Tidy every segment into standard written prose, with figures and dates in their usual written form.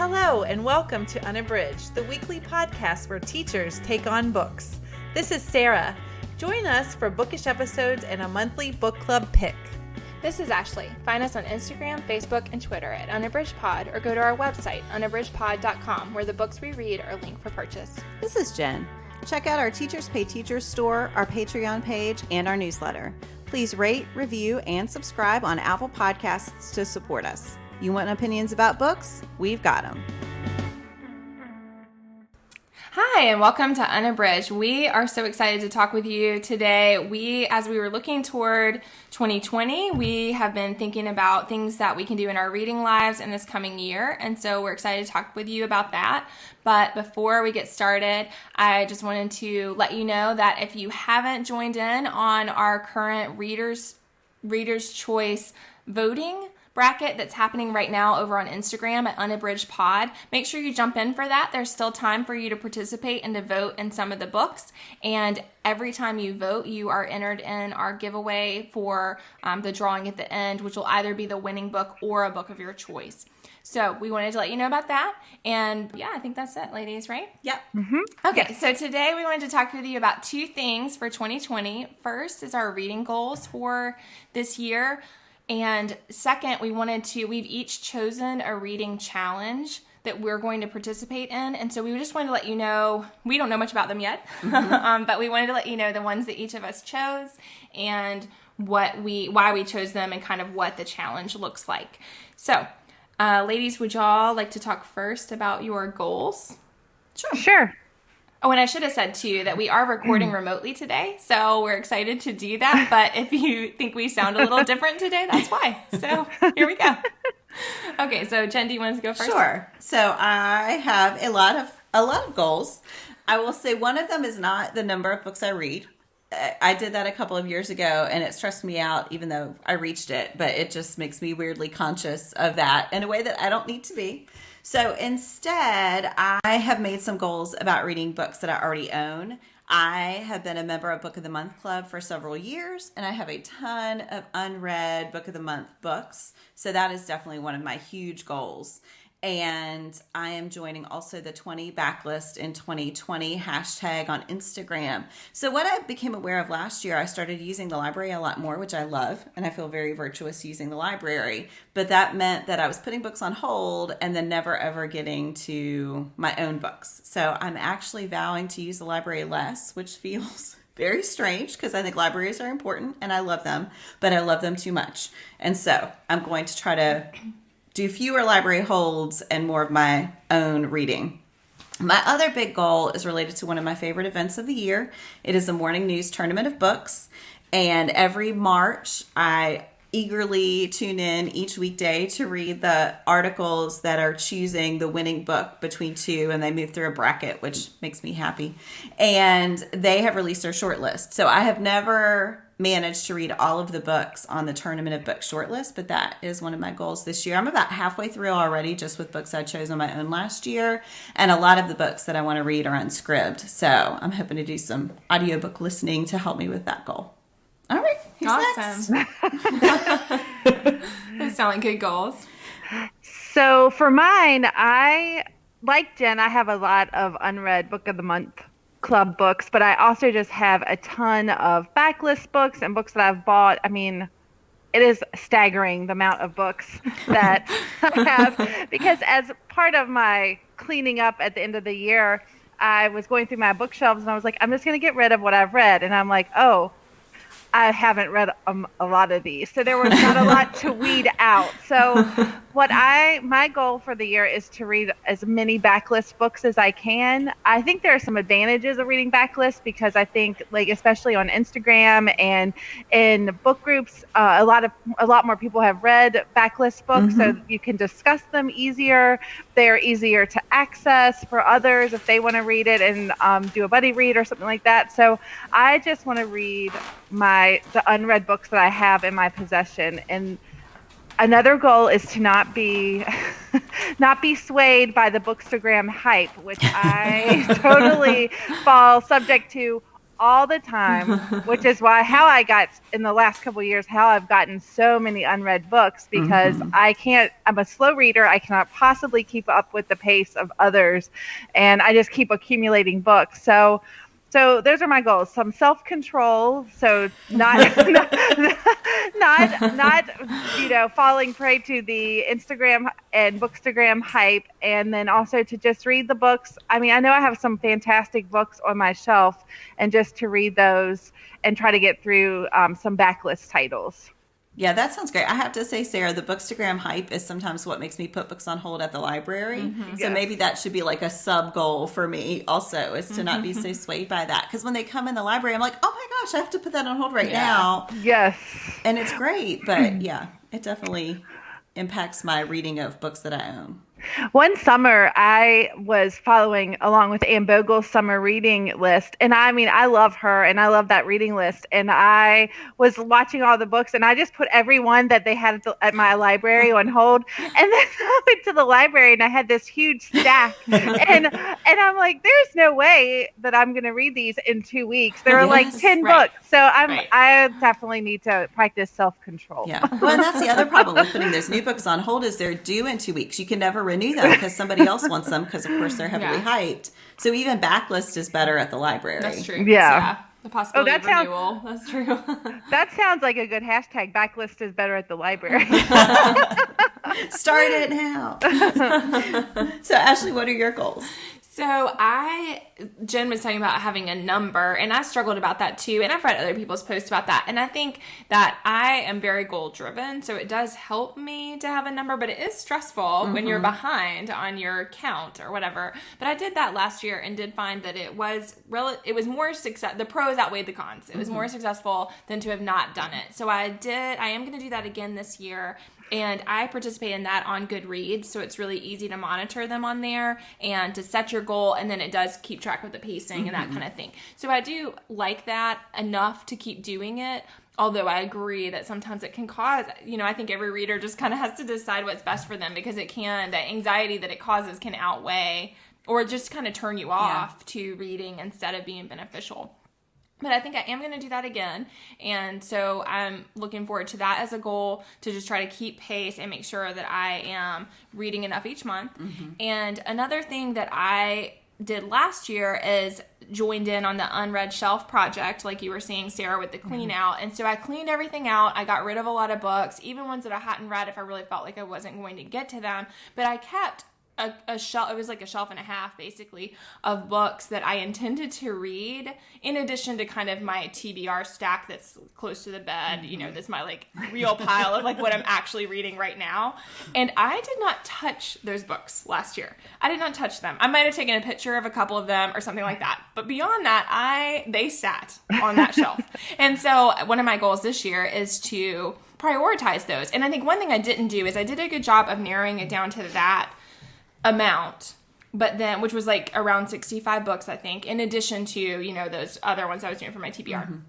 Hello and welcome to Unabridged, the weekly podcast where teachers take on books. This is Sara. Join us for bookish episodes and a monthly book club pick. This is Ashley. Find us on Instagram, Facebook, and Twitter at UnabridgedPod or go to our website, unabridgedpod.com, where the books we read are linked for purchase. This is Jen. Check out our Teachers Pay Teachers store, our Patreon page, and our newsletter. Please rate, review, and subscribe on Apple Podcasts to support us. You want opinions about books? We've got them. Hi, and welcome to Unabridged. We are so excited to talk with you today. As we were looking toward 2020, we have been thinking about things that we can do in our reading lives in this coming year, and so we're excited to talk with you about that. But before we get started, I just wanted to let you know that if you haven't joined in on our current Reader's Choice voting bracket that's happening right now over on Instagram at Unabridged Pod, make sure you jump in for that. There's still time for you to participate and to vote in some of the books. And every time you vote, you are entered in our giveaway for the drawing at the end, which will either be the winning book or a book of your choice. So we wanted to let you know about that. And yeah, I think that's it, ladies, right? Yep. Mm-hmm. Okay, so today we wanted to talk with you about two things for 2020. First is our reading goals for this year. And second, we've each chosen a reading challenge that we're going to participate in. And so we just wanted to let you know, we don't know much about them yet, but we wanted to let you know the ones that each of us chose and why we chose them and kind of what the challenge looks like. So, ladies, would y'all like to talk first about your goals? Sure. Oh, and I should have said, too, that we are recording remotely today, so we're excited to do that. But if you think we sound a little different today, that's why. So here we go. Okay, so Jen, do you want to go first? Sure. So I have a lot of goals. I will say one of them is not the number of books I read. I did that a couple of years ago, and it stressed me out, even though I reached it. But it just makes me weirdly conscious of that in a way that I don't need to be. So instead, I have made some goals about reading books that I already own. I have been a member of Book of the Month Club for several years, and I have a ton of unread Book of the Month books. So that is definitely one of my huge goals. And I am joining also the 20 backlist in 2020 hashtag on Instagram. So what I became aware of last year, I started using the library a lot more, which I love. And I feel very virtuous using the library. But that meant that I was putting books on hold and then never ever getting to my own books. So I'm actually vowing to use the library less, which feels very strange because I think libraries are important and I love them, but I love them too much. And so I'm going to try to do fewer library holds and more of my own reading. My other big goal is related to one of my favorite events of the year. It is the Morning News Tournament of Books. And every March, I eagerly tune in each weekday to read the articles that are choosing the winning book between two, and they move through a bracket, which makes me happy. And they have released their shortlist. So I have never managed to read all of the books on the Tournament of Books shortlist, but that is one of my goals this year. I'm about halfway through already just with books I chose on my own last year, and a lot of the books that I want to read are unscribted. So I'm hoping to do some audiobook listening to help me with that goal. All right, who's awesome. Next? Those sound like good goals. So for mine, like Jen, I have a lot of unread Book of the Month Club books, but I also just have a ton of backlist books and books that I've bought. I mean, it is staggering the amount of books that I have, because as part of my cleaning up at the end of the year, I was going through my bookshelves and I was like, I'm just going to get rid of what I've read. And I'm like, oh, I haven't read a lot of these, so there was not a lot to weed out. So my goal for the year is to read as many backlist books as I can. I think there are some advantages of reading backlist because I think, like, especially on Instagram and in book groups, a lot more people have read backlist books, so you can discuss them easier. They're easier to access for others if they want to read it and do a buddy read or something like that. So I just want to read the unread books that I have in my possession. And another goal is to not be swayed by the Bookstagram hype, which I totally fall subject to all the time, which is why in the last couple of years, how I've gotten so many unread books, because I'm a slow reader. I cannot possibly keep up with the pace of others. And I just keep accumulating books. So those are my goals. Some self-control. So not falling prey to the Instagram and Bookstagram hype, and then also to just read the books. I mean, I know I have some fantastic books on my shelf, and just to read those and try to get through some backlist titles. Yeah, that sounds great. I have to say, Sarah, the Bookstagram hype is sometimes what makes me put books on hold at the library. So maybe that should be like a sub goal for me also, is to not be so swayed by that. Because when they come in the library, I'm like, oh my gosh, I have to put that on hold right now. Yes. And it's great. But yeah, it definitely impacts my reading of books that I own. One summer, I was following along with Anne Bogle's summer reading list. And I mean, I love her and I love that reading list. And I was watching all the books, and I just put every one that they had at my library on hold. And then I went to the library and I had this huge stack. and I'm like, there's no way that I'm going to read these in 2 weeks. There are like 10 books. So I definitely need to practice self-control. Yeah. Well, and that's the other problem with putting those new books on hold, is they're due in 2 weeks. You can never renew them because somebody else wants them, because of course they're heavily hyped. So even backlist is better at the library. That's true. Yeah. The possibility of renewal. That's true. That sounds like a good hashtag. Backlist is better at the library. Start it now. So Ashley, what are your goals? So Jen was talking about having a number, and I struggled about that too. And I've read other people's posts about that. And I think that I am very goal driven. So it does help me to have a number, but it is stressful when you're behind on your count or whatever. But I did that last year and did find that it was more success. The pros outweighed the cons. It was more successful than to have not done it. So I am going to do that again this year. And I participate in that on Goodreads, so it's really easy to monitor them on there and to set your goal, and then it does keep track of the pacing and that kind of thing. So I do like that enough to keep doing it, although I agree that sometimes it can cause, I think every reader just kind of has to decide what's best for them, because the anxiety that it causes can outweigh or just kind of turn you off to reading instead of being beneficial. But I think I am going to do that again. And so I'm looking forward to that as a goal, to just try to keep pace and make sure that I am reading enough each month. And another thing that I did last year is joined in on the Unread Shelf Project, like you were saying, Sarah, with the clean out. And so I cleaned everything out. I got rid of a lot of books, even ones that I hadn't read if I really felt like I wasn't going to get to them. But I kept a shelf. It was like a shelf and a half, basically, of books that I intended to read, in addition to kind of my TBR stack that's close to the bed. That's my like real pile of like what I'm actually reading right now. And I did not touch those books last year. I did not touch them. I might have taken a picture of a couple of them or something like that. But beyond that, they sat on that shelf. And so one of my goals this year is to prioritize those. And I think one thing I didn't do is I did a good job of narrowing it down to that amount, but then, which was like around 65 books, I think, in addition to, those other ones I was doing for my TBR.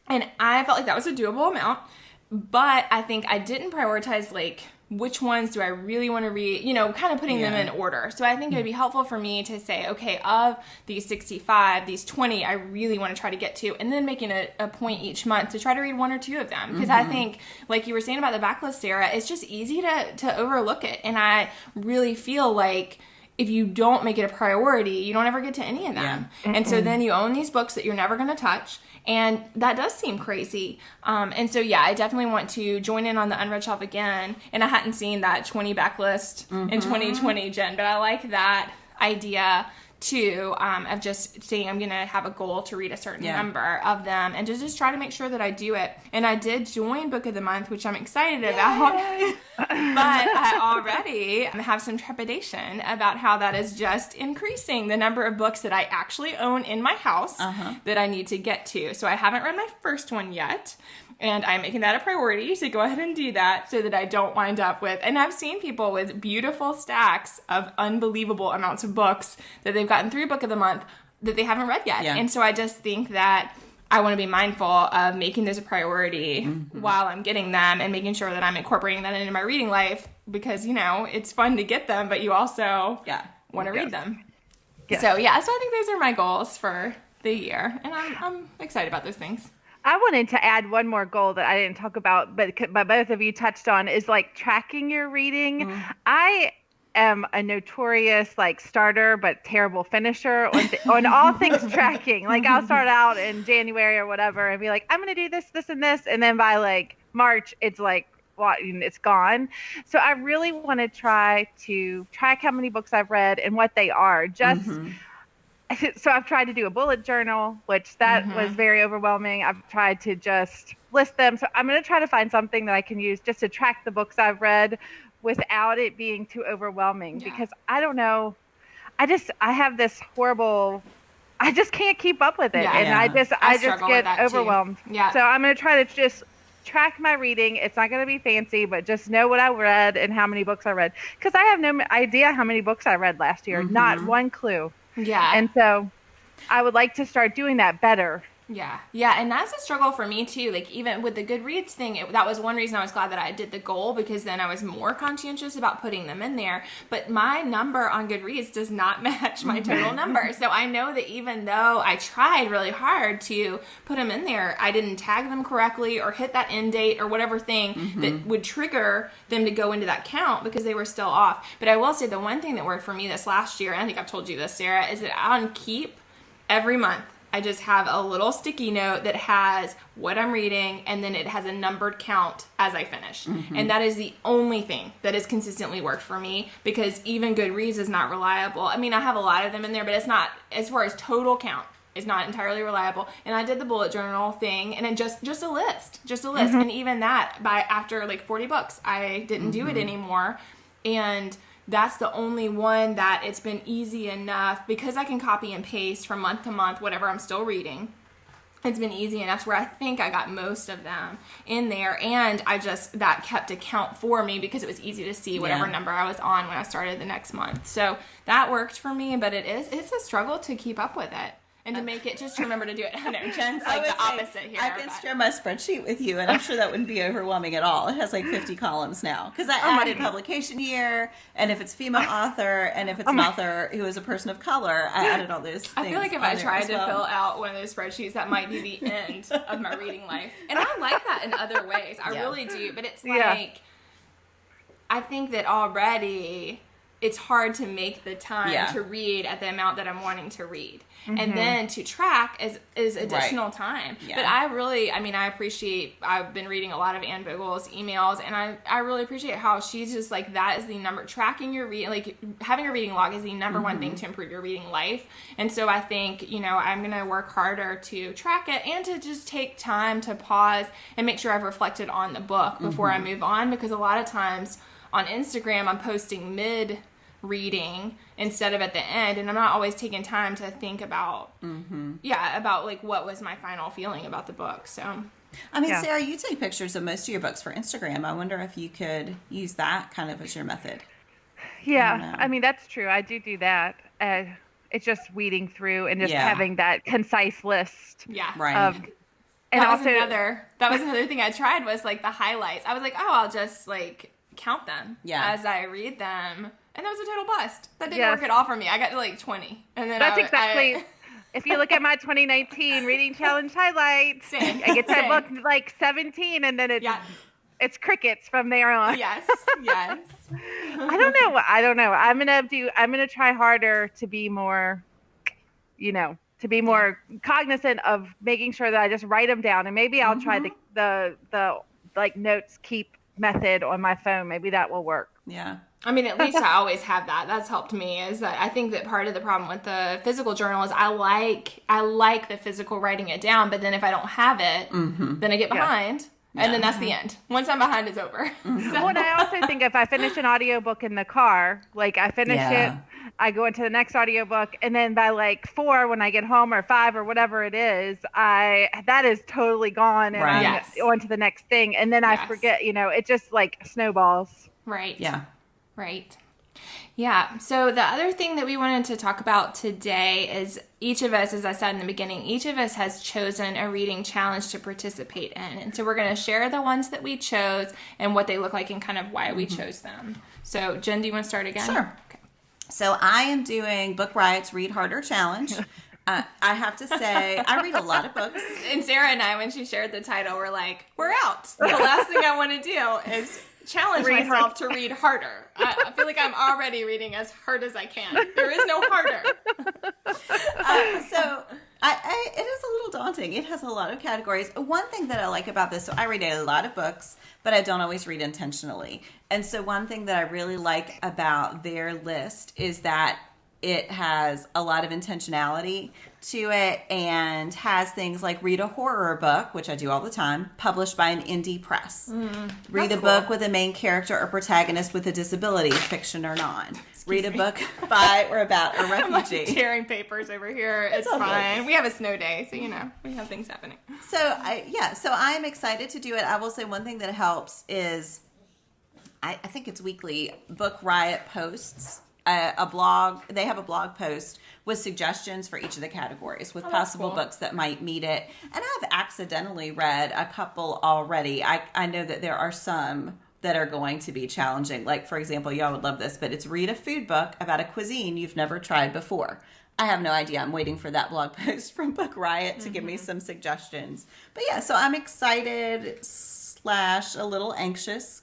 And I felt like that was a doable amount, but I think I didn't prioritize like which ones do I really want to read, kind of putting them in order. So I think it would be helpful for me to say, okay, of these 65, these 20, I really want to try to get to, and then making a point each month to try to read one or two of them. Because I think, like you were saying about the backlist, Sarah, it's just easy to overlook it. And I really feel like if you don't make it a priority, you don't ever get to any of them. And so then you own these books that you're never going to touch. And that does seem crazy. And so, I definitely want to join in on the Unread Shelf again. And I hadn't seen that 20 backlist in 2020, Jen, but I like that idea too, of just saying I'm going to have a goal to read a certain number of them and to just try to make sure that I do it. And I did join Book of the Month, which I'm excited about, but I already have some trepidation about how that is just increasing the number of books that I actually own in my house that I need to get to. So I haven't read my first one yet. And I'm making that a priority to go ahead and do that so that I don't wind up with, and I've seen people with beautiful stacks of unbelievable amounts of books that they've gotten through Book of the Month that they haven't read yet. And so I just think that I want to be mindful of making this a priority while I'm getting them and making sure that I'm incorporating that into my reading life, because, it's fun to get them, but you also want to read them. So I think those are my goals for the year. And I'm excited about those things. I wanted to add one more goal that I didn't talk about, but both of you touched on, is like tracking your reading. I am a notorious like starter but terrible finisher on all things tracking. Like I'll start out in January or whatever and be like, I'm going to do this, this, and this. And then by like March, it's like, it's gone. So I really want to try to track how many books I've read and what they are. So I've tried to do a bullet journal, which that was very overwhelming. I've tried to just list them. So I'm going to try to find something that I can use just to track the books I've read without it being too overwhelming, because I don't know. I have this horrible, I just can't keep up with it. I just get overwhelmed. Yeah. So I'm going to try to just track my reading. It's not going to be fancy, but just know what I read and how many books I read. Because I have no idea how many books I read last year. Not one clue. Yeah. And so I would like to start doing that better. Yeah. Yeah. And that's a struggle for me too. Like even with the Goodreads thing, that was one reason I was glad that I did the goal, because then I was more conscientious about putting them in there. But my number on Goodreads does not match my total number. So I know that even though I tried really hard to put them in there, I didn't tag them correctly or hit that end date or whatever thing that would trigger them to go into that count, because they were still off. But I will say the one thing that worked for me this last year, and I think I've told you this, Sarah, is that on Keep every month, I just have a little sticky note that has what I'm reading, and then it has a numbered count as I finish. And that is the only thing that has consistently worked for me, because even Goodreads is not reliable. I mean, I have a lot of them in there, but it's not, as far as total count, it's not entirely reliable. And I did the bullet journal thing, and then just a list. And even that, after like 40 books, I didn't do it anymore. And that's the only one that it's been easy enough, because I can copy and paste from month to month, whatever I'm still reading. It's been easy enough where I think I got most of them in there. And that kept a count for me, because it was easy to see whatever number I was on when I started the next month. So that worked for me, but it's a struggle to keep up with it. And to make it, just to remember to do it. I know, Jen's like the opposite here. I can share my spreadsheet with you, and I'm sure that wouldn't be overwhelming at all. It has like 50 columns now, because I added publication year, and if it's female author, and if it's an author who is a person of color, I added all those things. I feel like if I tried to fill out one of those spreadsheets, that might be the end of my reading life. And I like that in other ways. I really do. But it's like, I think that already it's hard to make the time to read at the amount that I'm wanting to read. And then to track is additional time. Yeah. But I appreciate, I've been reading a lot of Anne Vogel's emails, and I really appreciate how she's just like, that is the number, tracking your reading, like having a reading log is the number one thing to improve your reading life. And so I think, I'm going to work harder to track it, and to just take time to pause and make sure I've reflected on the book before I move on, because a lot of times on Instagram, I'm posting mid-reading instead of at the end, and I'm not always taking time to think about, about like what was my final feeling about the book. So, I mean, Sarah, you take pictures of most of your books for Instagram. I wonder if you could use that kind of as your method. Yeah, I mean, that's true. I do that. It's just weeding through and just having that concise list. Yeah, right. And that was another thing I tried, was like the highlights. I was like, I'll just like count them as I read them, and that was a total bust. That didn't work at all for me. I got to like 20, and then that's exactly. If you look at my 2019 reading challenge highlights, I get to book like 17, and then it's crickets from there on. Yes. I don't know. I'm gonna try harder to be more, more cognizant of making sure that I just write them down, and maybe I'll try the like notes keep method on my phone. Maybe that will work. Yeah. I mean, at least I always have that. That's helped me. Is that I think that part of the problem with the physical journal is I like the physical writing it down, but then if I don't have it, then I get behind. And then that's the end. Once I'm behind, it's over. So. Well, and I also think if I finish an audiobook in the car, like I finish it, I go into the next audiobook, and then by like 4 when I get home, or 5 or whatever it is, that is totally gone, and I'm on to the next thing, and then I forget, it just like snowballs. Right. Yeah. Right. Yeah. So the other thing that we wanted to talk about today is each of us, as I said in the beginning, each of us has chosen a reading challenge to participate in. And so we're going to share the ones that we chose and what they look like and kind of why we chose them. So Jen, do you want to start again? Sure. Okay. So I am doing Book Riot's Read Harder Challenge. I have to say, I read a lot of books. And Sara and I, when she shared the title, were like, we're out. The last thing I want to do is challenge myself to read harder. I feel like I'm already reading as hard as I can. There is no harder. So it is a little daunting. It has a lot of categories. One thing that I like about this, so I read a lot of books, but I don't always read intentionally. And so one thing that I really like about their list is that it has a lot of intentionality to it and has things like read a horror book, which I do all the time, published by an indie press. Read a book with a main character or protagonist with a disability, fiction or non. Read a book by or about a refugee. I'm like tearing papers over here. It's fine. We have a snow day, so we have things happening. So I'm excited to do it. I will say one thing that helps is I think it's weekly. Book Riot posts a blog. They have a blog post with suggestions for each of the categories with possible books that might meet it. And I've accidentally read a couple already. I know that there are some that are going to be challenging. Like, for example, y'all would love this, but it's read a food book about a cuisine you've never tried before. I have no idea. I'm waiting for that blog post from Book Riot to give me some suggestions. But yeah, so I'm excited / a little anxious.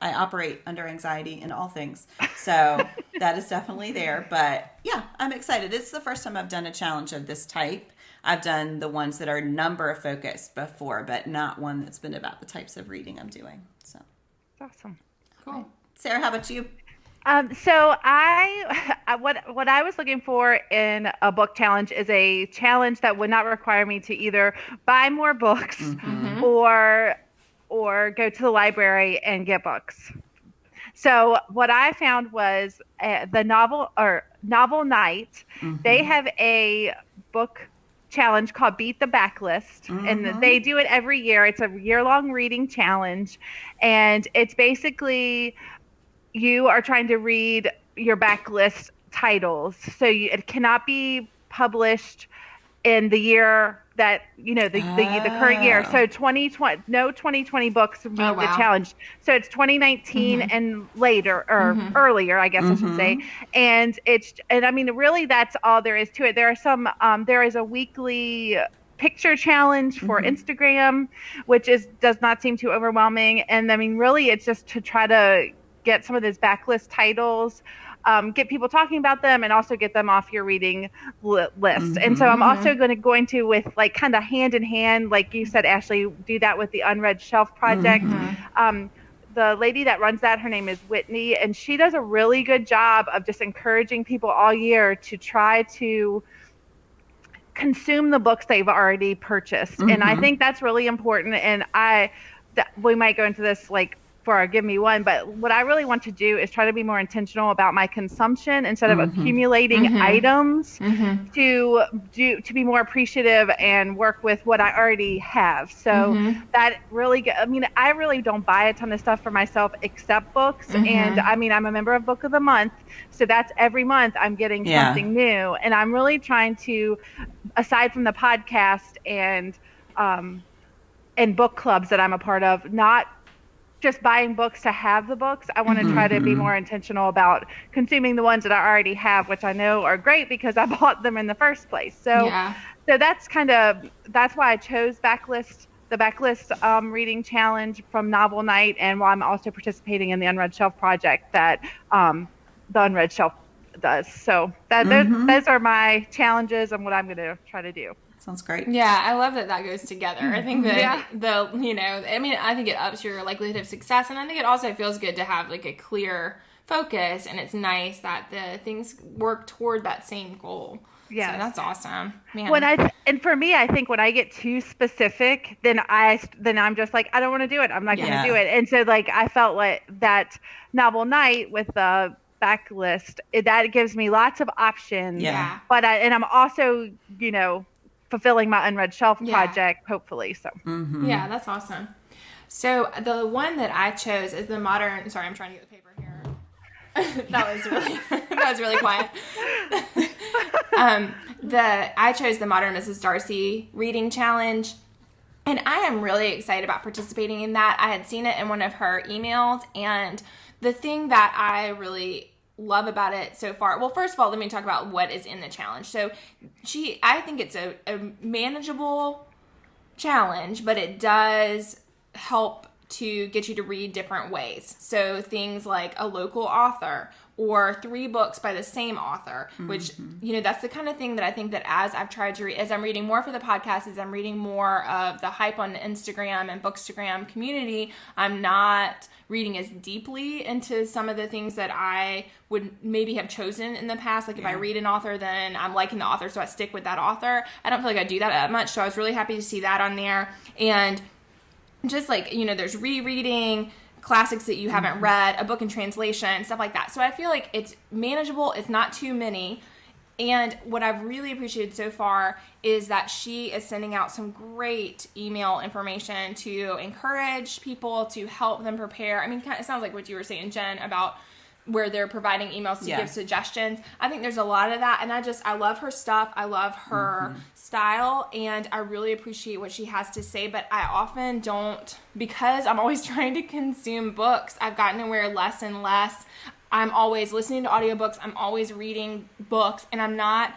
I operate under anxiety in all things. So that is definitely there. But yeah, I'm excited. It's the first time I've done a challenge of this type. I've done the ones that are number focused before, but not one that's been about the types of reading I'm doing. So Awesome. Cool. Sarah, how about you? So what I was looking for in a book challenge is a challenge that would not require me to either buy more books or go to the library and get books. So what I found was the Novel Night. They have a book challenge called Beat the Backlist, and they do it every year. It's a year-long reading challenge, and it's basically you are trying to read your backlist titles. So it cannot be published in the year that the current year. So 2020, no 2020 books meet the challenge. So it's 2019 and later or earlier, I guess I should say. And really that's all there is to it. There are some there is a weekly picture challenge for Instagram, which does not seem too overwhelming. And really it's just to try to get some of those backlist titles, get people talking about them, and also get them off your reading list. And so I'm also going to with like kind of hand in hand, like you said, Ashley, do that with the Unread Shelf Project. The lady that runs that, her name is Whitney, and she does a really good job of just encouraging people all year to try to consume the books they've already purchased. And I think that's really important. And we might go into this like for our Give Me One, but what I really want to do is try to be more intentional about my consumption instead of accumulating items, to be more appreciative and work with what I already have. So that really, I really don't buy a ton of stuff for myself except books. And I'm a member of Book of the Month. So that's every month I'm getting something new. And I'm really trying to, aside from the podcast and book clubs that I'm a part of, not just buying books to have the books. I want to try to be more intentional about consuming the ones that I already have, which I know are great because I bought them in the first place. So that's why I chose the Backlist Reading Challenge from Novel Night, and while I'm also participating in the Unread Shelf Project that the Unread Shelf does. So those are my challenges and what I'm going to try to do. Sounds great. Yeah, I love that goes together. I think that I think it ups your likelihood of success, and I think it also feels good to have like a clear focus, and it's nice that the things work toward that same goal. Yeah, so that's awesome. Man. And for me, I think when I get too specific, then I'm just like, I don't want to do it. I'm not going to do it. And so like I felt like that Novel Night with the backlist, that gives me lots of options. Yeah. But I'm also fulfilling my Unread Shelf project, hopefully. So yeah, that's awesome. So the one that I chose is the modern. Sorry, I'm trying to get the paper here. that was really quiet. I chose the Modern Mrs. Darcy Reading Challenge, and I am really excited about participating in that. I had seen it in one of her emails, and the thing that I really love about it so far. Well, first of all, let me talk about what is in the challenge. So I think it's a manageable challenge, but it does help to get you to read different ways. So things like a local author or 3 books by the same author, which, that's the kind of thing that I think that as I've tried to read, as I'm reading more for the podcast, as I'm reading more of the hype on the Instagram and Bookstagram community, I'm not reading as deeply into some of the things that I would maybe have chosen in the past. Like if I read an author, then I'm liking the author, so I stick with that author. I don't feel like I do that much, so I was really happy to see that on there. And just like, there's rereading classics that you haven't read, a book in translation, stuff like that. So I feel like it's manageable. It's not too many. And what I've really appreciated so far is that she is sending out some great email information to encourage people, to help them prepare. I mean, it sounds like what you were saying, Jen, about where they're providing emails to give suggestions. I think there's a lot of that, and I love her stuff. I love her style, and I really appreciate what she has to say, but I often don't, because I'm always trying to consume books, I've gotten to where less and less. I'm always listening to audiobooks, I'm always reading books, and I'm not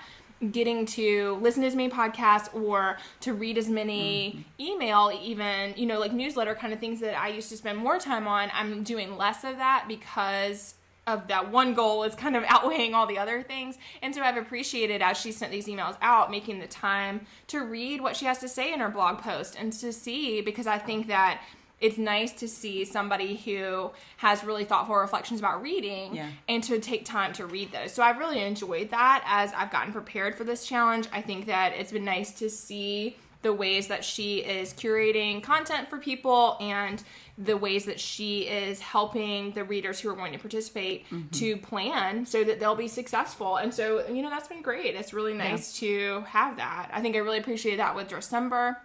getting to listen to as many podcasts or to read as many email, even, like newsletter kind of things that I used to spend more time on. I'm doing less of that because of that one goal is kind of outweighing all the other things. And so I've appreciated, as she sent these emails out, making the time to read what she has to say in her blog post and to see, because I think that it's nice to see somebody who has really thoughtful reflections about reading and to take time to read those. So I've really enjoyed that as I've gotten prepared for this challenge. I think that it's been nice to see the ways that she is curating content for people and the ways that she is helping the readers who are going to participate to plan so that they'll be successful. And so, that's been great. It's really nice to have that. I think I really appreciated that with December.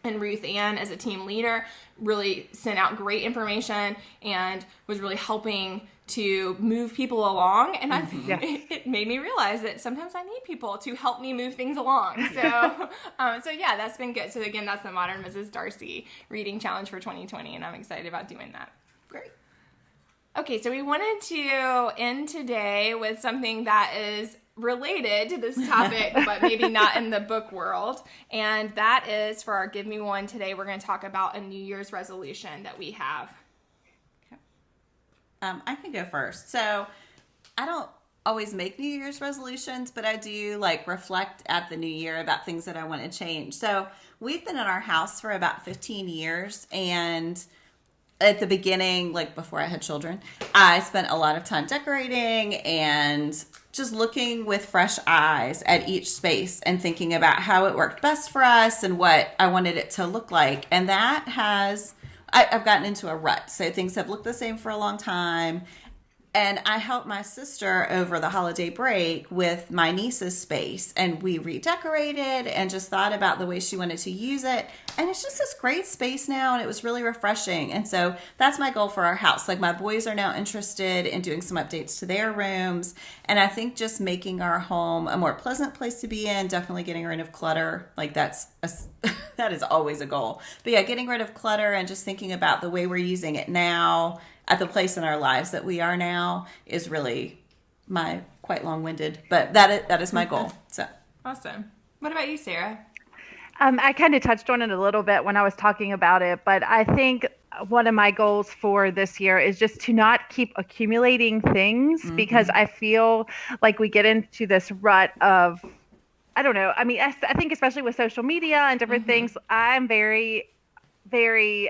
And Ruth Ann, as a team leader, really sent out great information and was really helping to move people along. And I think it made me realize that sometimes I need people to help me move things along. So, that's been good. So again, that's the Modern Mrs. Darcy Reading Challenge for 2020, and I'm excited about doing that. Great. Okay, so we wanted to end today with something that is related to this topic, but maybe not in the book world. And that is, for our Give Me One today, we're going to talk about a New Year's resolution that we have. Okay. I can go first. So I don't always make New Year's resolutions, but I do reflect at the new year about things that I want to change. So we've been in our house for about 15 years, and at the beginning, before I had children, I spent a lot of time decorating and just looking with fresh eyes at each space and thinking about how it worked best for us and what I wanted it to look like. And that I've gotten into a rut. So things have looked the same for a long time. And I helped my sister over the holiday break with my niece's space, and we redecorated and just thought about the way she wanted to use it. And it's just this great space now, and it was really refreshing. And so that's my goal for our house. My boys are now interested in doing some updates to their rooms. And I think just making our home a more pleasant place to be in, definitely getting rid of clutter. That is always a goal. But yeah, getting rid of clutter and just thinking about the way we're using it now at the place in our lives that we are now is really my quite long-winded, but that is my goal. So awesome. What about you, Sarah? I kind of touched on it a little bit when I was talking about it, but I think one of my goals for this year is just to not keep accumulating things, because I feel like we get into this rut of, I don't know. I mean, I think especially with social media and different things, I'm very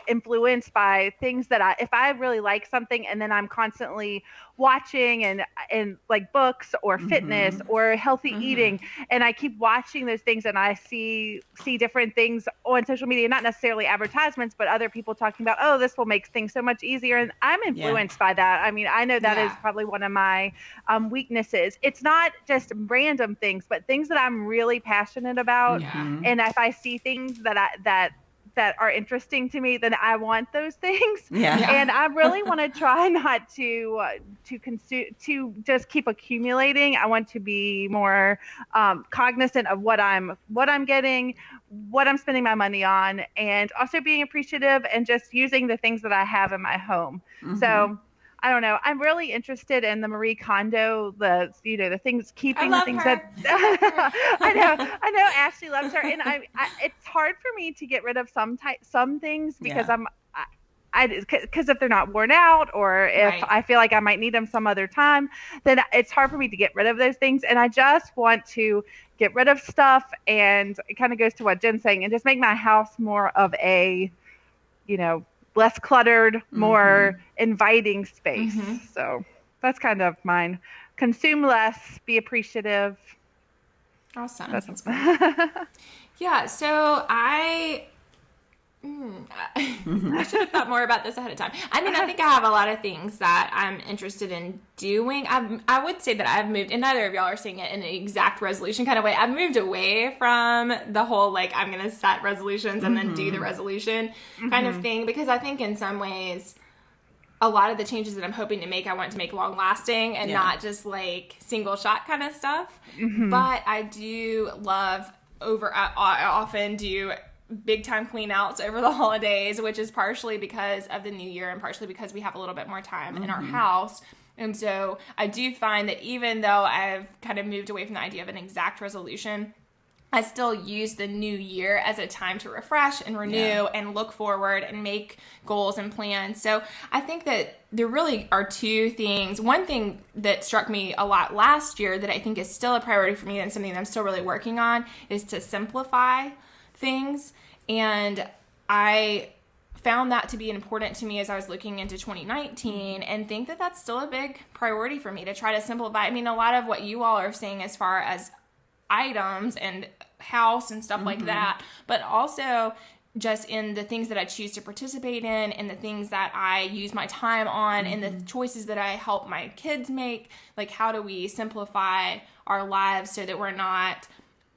influenced by things that if I really like something, and then I'm constantly watching and books or fitness or healthy eating, and I keep watching those things, and I see different things on social media, not necessarily advertisements, but other people talking about, oh, this will make things so much easier. And I'm influenced by that. I mean, I know that is probably one of my weaknesses. It's not just random things, but things that I'm really passionate about. And if I see things that are interesting to me, then I want those things. And I really want to try not to consume, to just keep accumulating. I want to be more cognizant of what I'm getting, what I'm spending my money on, and also being appreciative and just using the things that I have in my home. So I don't know. I'm really interested in the Marie Kondo, the things, keeping the things her. that I know Ashley loves her, and I it's hard for me to get rid of some things because because if they're not worn out or if I feel like I might need them some other time, then it's hard for me to get rid of those things. And I just want to get rid of stuff, and it kind of goes to what Jen's saying, and just make my house more of a, less cluttered, more inviting space. So that's kind of mine. Consume less, be appreciative. Awesome. That sounds great. Yeah, so I should have thought more about this ahead of time. I mean, I think I have a lot of things that I'm interested in doing. I would say that I've moved, and neither of y'all are saying it in an exact resolution kind of way. I've moved away from the whole, I'm going to set resolutions and then do the resolution kind of thing, because I think in some ways, a lot of the changes that I'm hoping to make, I want to make long lasting and not just single shot kind of stuff. But I do love I often do big time clean outs over the holidays, which is partially because of the new year and partially because we have a little bit more time in our house. And so I do find that even though I've kind of moved away from the idea of an exact resolution, I still use the new year as a time to refresh and renew and look forward and make goals and plans. So I think that there really are two things. One thing that struck me a lot last year that I think is still a priority for me and something that I'm still really working on is to simplify things. And I found that to be important to me as I was looking into 2019, and think that that's still a big priority for me to try to simplify. I mean, a lot of what you all are saying as far as items and house and stuff like that, but also just in the things that I choose to participate in and the things that I use my time on and the choices that I help my kids make. How do we simplify our lives so that we're not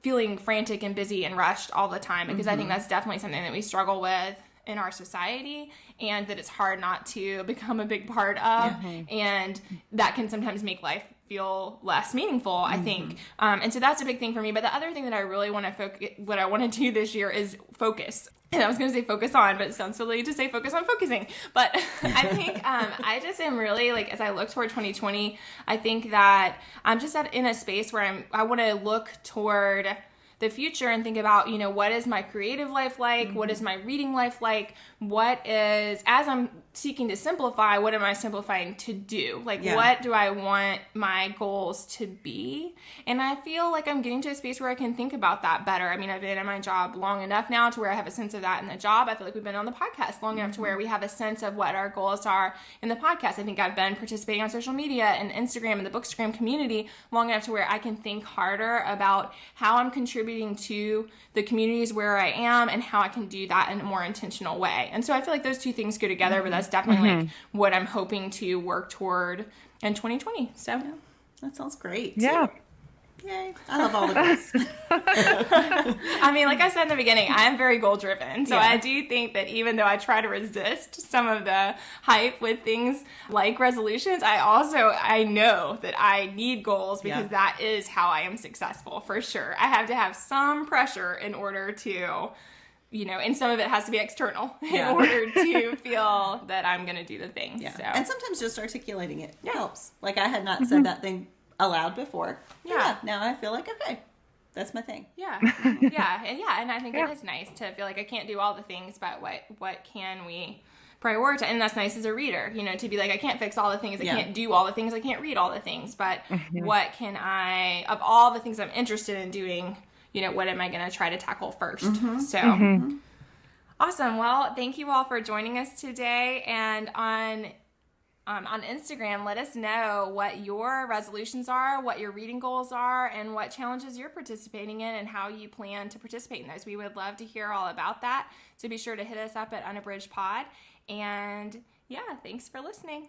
feeling frantic and busy and rushed all the time? Because I think that's definitely something that we struggle with in our society, and that it's hard not to become a big part of, and that can sometimes make life feel less meaningful, I think. And so that's a big thing for me. But the other thing that I really want to what I want to do this year is focus. And I was going to say focus on, but it sounds silly to say focus on focusing. But I think I just am really, as I look toward 2020, I think that I'm just in a space where I want to look toward the future and think about, what is my creative life like? What is my reading life like? What is, as I'm seeking to simplify, what am I simplifying to do? What do I want my goals to be? And I feel like I'm getting to a space where I can think about that better. I mean, I've been in my job long enough now to where I have a sense of that in the job. I feel like we've been on the podcast long enough to where we have a sense of what our goals are in the podcast. I think I've been participating on social media and Instagram and the Bookstagram community long enough to where I can think harder about how I'm contributing to the communities where I am and how I can do that in a more intentional way. And so I feel like those two things go together, but that's definitely what I'm hoping to work toward in 2020. So that sounds great. Yeah. Yay. I love all the goals. I mean, like I said in the beginning, I am very goal driven. So I do think that even though I try to resist some of the hype with things like resolutions, I know that I need goals because that is how I am successful for sure. I have to have some pressure in order to, and some of it has to be external in order to feel that I'm going to do the thing. Yeah. So. And sometimes just articulating it helps. I had not said that thing aloud before. Yeah. Now I feel like, okay, that's my thing. Yeah. And I think it is nice to feel like I can't do all the things, but what can we prioritize? And that's nice as a reader, to be like, I can't fix all the things. I can't do all the things. I can't read all the things, but what can I, of all the things I'm interested in doing, what am I going to try to tackle first? So awesome. Well, thank you all for joining us today. And on Instagram, let us know what your resolutions are, what your reading goals are, and what challenges you're participating in and how you plan to participate in those. We would love to hear all about that. So be sure to hit us up at Unabridged Pod. And thanks for listening.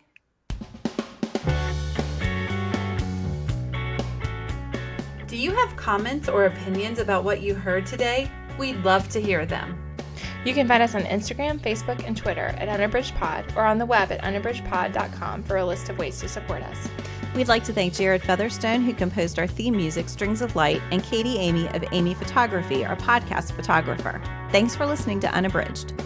Do you have comments or opinions about what you heard today? We'd love to hear them. You can find us on Instagram, Facebook, and Twitter at Unabridged Pod, or on the web at unabridgedpod.com for a list of ways to support us. We'd like to thank Jared Featherstone, who composed our theme music, Strings of Light, and Katie Amy of Amy Photography, our podcast photographer. Thanks for listening to Unabridged.